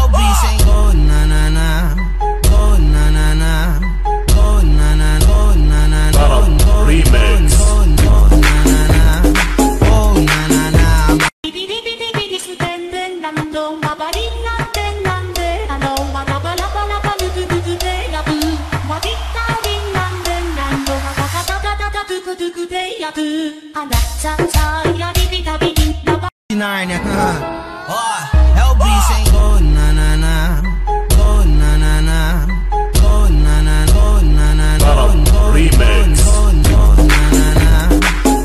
LB's ain't go na na na, go na na na, go na na, go na na, go remix, go na na na, go na na na. LB's ain't go na na na, go na na na, go na na, go na na, go remix, go na na na,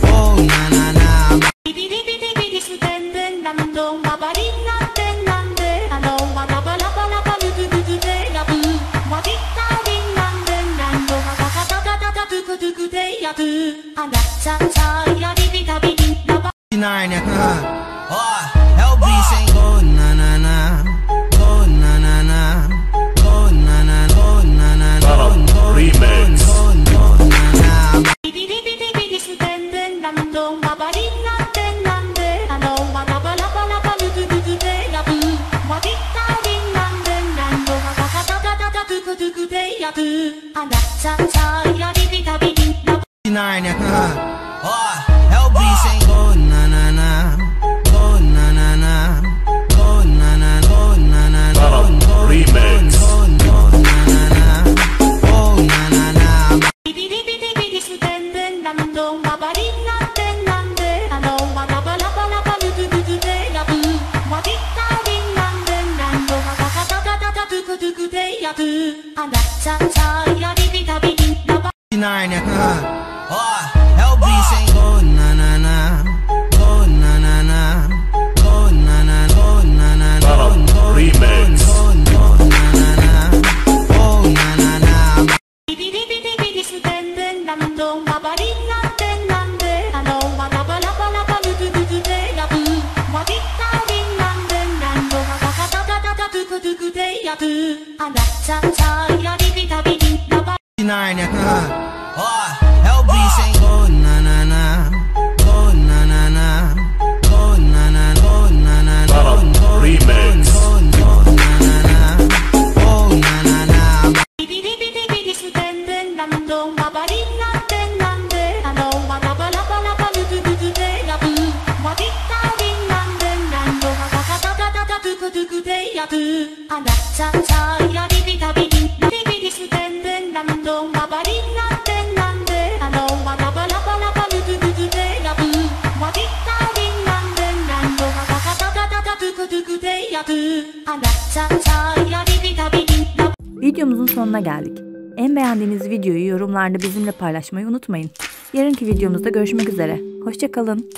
go na na na. LB's ain't go na na na, go na na na, go na na, go na na, go remix, go na na na. LB's ain't go na na na, go na na na, go na na, go na na, go remix, go na na na, go na na na. LB's ain't go na na na, go na na na, go na na, go na na, go remix, go na na na, go na na na. LB's ain't go na na na, go na na na, go na na, go na na, go remix, go na na na, go na na na. Videomuzun sonuna geldik. En beğendiğiniz videoyu yorumlarda bizimle paylaşmayı unutmayın. Yarınki videomuzda görüşmek üzere. Hoşça kalın.